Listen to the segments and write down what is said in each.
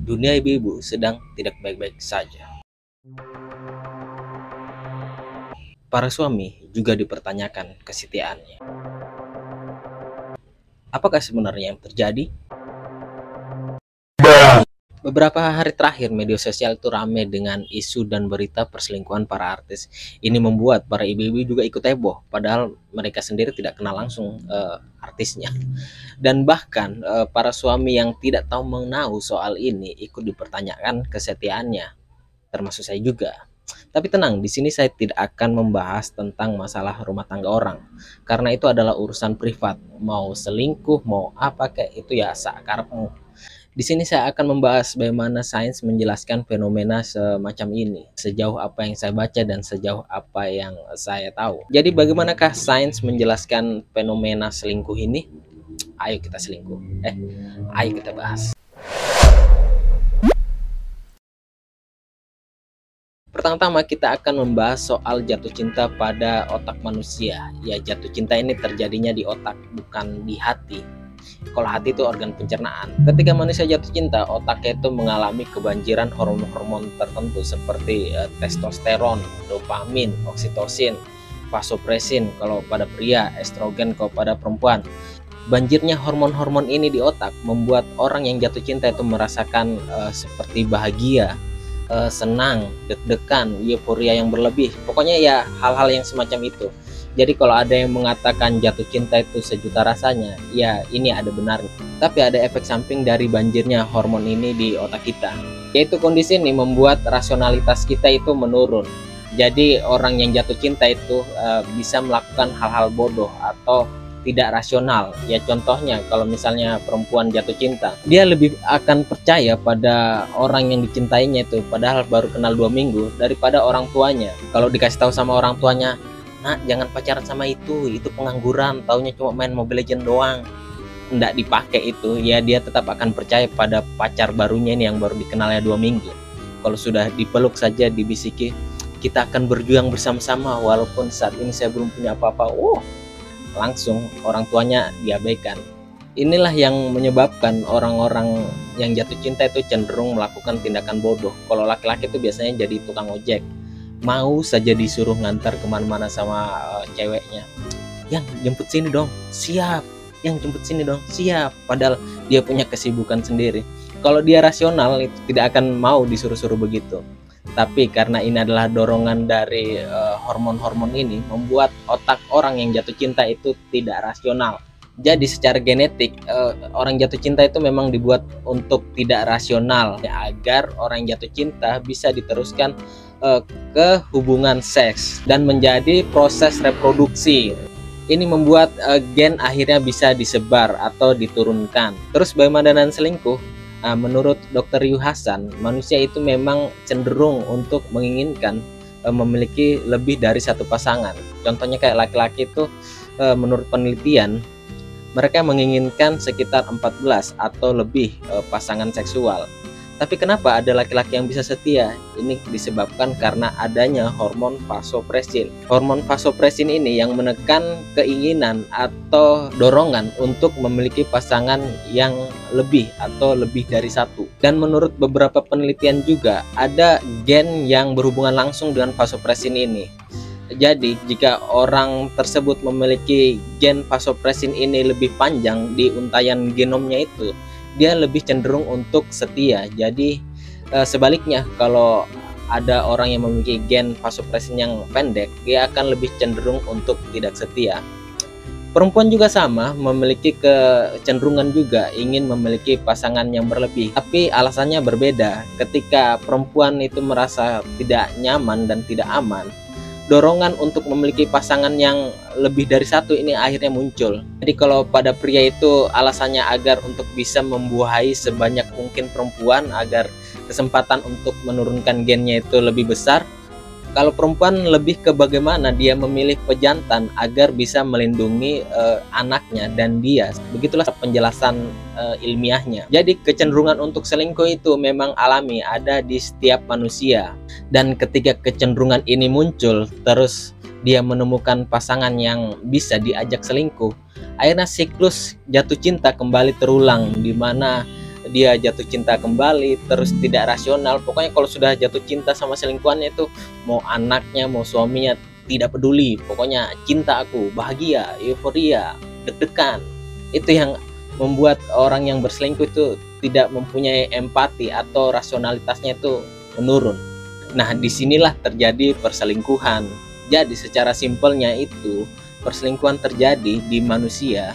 dunia ibu-ibu sedang tidak baik-baik saja. Para suami juga dipertanyakan kesetiaannya. Apakah sebenarnya yang terjadi? Beberapa hari terakhir media sosial itu ramai dengan isu dan berita perselingkuhan para artis. Ini membuat para ibu-ibu juga ikut heboh, padahal mereka sendiri tidak kenal langsung artisnya. Dan bahkan para suami yang tidak tahu mengenau soal ini ikut dipertanyakan kesetiaannya, termasuk saya juga. Tapi tenang, di sini saya tidak akan membahas tentang masalah rumah tangga orang, karena itu adalah urusan privat. Mau selingkuh, mau apa kayak itu ya sakarepmu. Di sini saya akan membahas bagaimana sains menjelaskan fenomena semacam ini, sejauh apa yang saya baca dan sejauh apa yang saya tahu. Jadi bagaimanakah sains menjelaskan fenomena selingkuh ini? Ayo kita selingkuh. Ayo kita bahas. Pertama-tama kita akan membahas soal jatuh cinta pada otak manusia. Ya, jatuh cinta ini terjadinya di otak, bukan di hati. Kalau hati itu organ pencernaan. Ketika manusia jatuh cinta, otaknya itu mengalami kebanjiran hormon-hormon tertentu seperti testosteron, dopamin, oksitosin, vasopresin kalau pada pria, estrogen kalau pada perempuan. Banjirnya hormon-hormon ini di otak membuat orang yang jatuh cinta itu merasakan seperti bahagia, senang, deg-degan, euforia yang berlebih. Pokoknya ya hal-hal yang semacam itu. Jadi kalau ada yang mengatakan jatuh cinta itu sejuta rasanya, ya ini ada benarnya. Tapi ada efek samping dari banjirnya hormon ini di otak kita. Yaitu kondisi ini membuat rasionalitas kita itu menurun. Jadi orang yang jatuh cinta itu bisa melakukan hal-hal bodoh atau tidak rasional. Ya contohnya kalau misalnya perempuan jatuh cinta, dia lebih akan percaya pada orang yang dicintainya itu padahal baru kenal 2 minggu daripada orang tuanya. Kalau dikasih tahu sama orang tuanya, "Nak, jangan pacaran sama itu pengangguran, taunya cuma main Mobile Legends doang." Nggak dipakai itu, ya dia tetap akan percaya pada pacar barunya ini yang baru dikenalnya 2 minggu. Kalau sudah dipeluk saja, dibisiki, "Kita akan berjuang bersama-sama walaupun saat ini saya belum punya apa-apa." Langsung orang tuanya diabaikan. Inilah yang menyebabkan orang-orang yang jatuh cinta itu cenderung melakukan tindakan bodoh. Kalau laki-laki itu biasanya jadi tukang ojek, mau saja disuruh ngantar kemana-mana sama ceweknya. "Yang jemput sini dong," "Siap." "Yang jemput sini dong," "Siap." Padahal dia punya kesibukan sendiri. Kalau dia rasional itu tidak akan mau disuruh-suruh begitu. Tapi karena ini adalah dorongan dari hormon-hormon ini, membuat otak orang yang jatuh cinta itu tidak rasional. Jadi secara genetik orang jatuh cinta itu memang dibuat untuk tidak rasional, ya, agar orang jatuh cinta bisa diteruskan ke hubungan seks dan menjadi proses reproduksi. Ini membuat gen akhirnya bisa disebar atau diturunkan. Terus bagaimana dengan selingkuh? Menurut Dr. Yu Hasan, manusia itu memang cenderung untuk menginginkan memiliki lebih dari satu pasangan. Contohnya kayak laki-laki itu menurut penelitian mereka menginginkan sekitar 14 atau lebih pasangan seksual. Tapi kenapa ada laki-laki yang bisa setia? Ini disebabkan karena adanya hormon vasopresin. Hormon vasopresin ini yang menekan keinginan atau dorongan untuk memiliki pasangan yang lebih atau lebih dari satu. Dan menurut beberapa penelitian juga ada gen yang berhubungan langsung dengan vasopresin ini. Jadi jika orang tersebut memiliki gen vasopresin ini lebih panjang di untayan genomnya itu, dia lebih cenderung untuk setia. Jadi sebaliknya, kalau ada orang yang memiliki gen vasopresin yang pendek, dia akan lebih cenderung untuk tidak setia. Perempuan juga sama, memiliki kecenderungan juga ingin memiliki pasangan yang berlebih, tapi alasannya berbeda. Ketika perempuan itu merasa tidak nyaman dan tidak aman, dorongan untuk memiliki pasangan yang lebih dari satu ini akhirnya muncul. Jadi kalau pada pria itu alasannya agar untuk bisa membuahi sebanyak mungkin perempuan agar kesempatan untuk menurunkan gennya itu lebih besar. Kalau perempuan lebih ke bagaimana dia memilih pejantan agar bisa melindungi anaknya dan dia. Begitulah penjelasan ilmiahnya. Jadi kecenderungan untuk selingkuh itu memang alami, ada di setiap manusia. Dan ketika kecenderungan ini muncul, terus dia menemukan pasangan yang bisa diajak selingkuh, akhirnya siklus jatuh cinta kembali terulang, di mana dia jatuh cinta kembali, terus tidak rasional. Pokoknya kalau sudah jatuh cinta sama selingkuhannya itu, mau anaknya, mau suaminya, tidak peduli. Pokoknya cinta aku, bahagia, euforia, deg-degan. Itu yang membuat orang yang berselingkuh itu tidak mempunyai empati atau rasionalitasnya itu menurun. Nah, disinilah terjadi perselingkuhan. Jadi secara simpelnya itu, perselingkuhan terjadi di manusia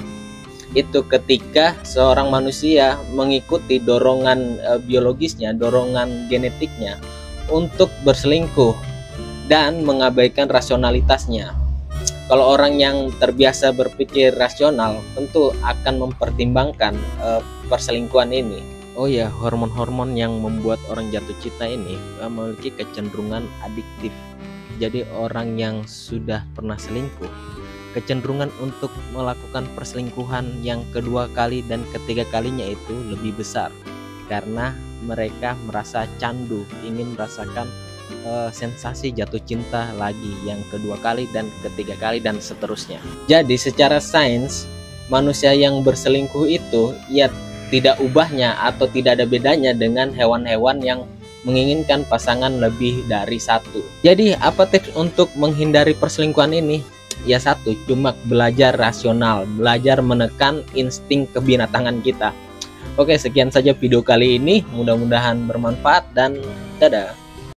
itu ketika seorang manusia mengikuti dorongan biologisnya, dorongan genetiknya untuk berselingkuh dan mengabaikan rasionalitasnya. Kalau orang yang terbiasa berpikir rasional tentu akan mempertimbangkan perselingkuhan ini. Oh ya, hormon-hormon yang membuat orang jatuh cinta ini memiliki kecenderungan adiktif. Jadi orang yang sudah pernah selingkuh, kecenderungan untuk melakukan perselingkuhan yang kedua kali dan ketiga kalinya itu lebih besar, karena mereka merasa candu, ingin merasakan sensasi jatuh cinta lagi yang kedua kali dan ketiga kali dan seterusnya. Jadi secara sains, manusia yang berselingkuh itu ya tidak ubahnya atau tidak ada bedanya dengan hewan-hewan yang menginginkan pasangan lebih dari satu. Jadi apa tips untuk menghindari perselingkuhan ini? Ya satu, cuma belajar rasional, belajar menekan insting kebinatangan kita. Oke, sekian saja video kali ini, mudah-mudahan bermanfaat dan dadah.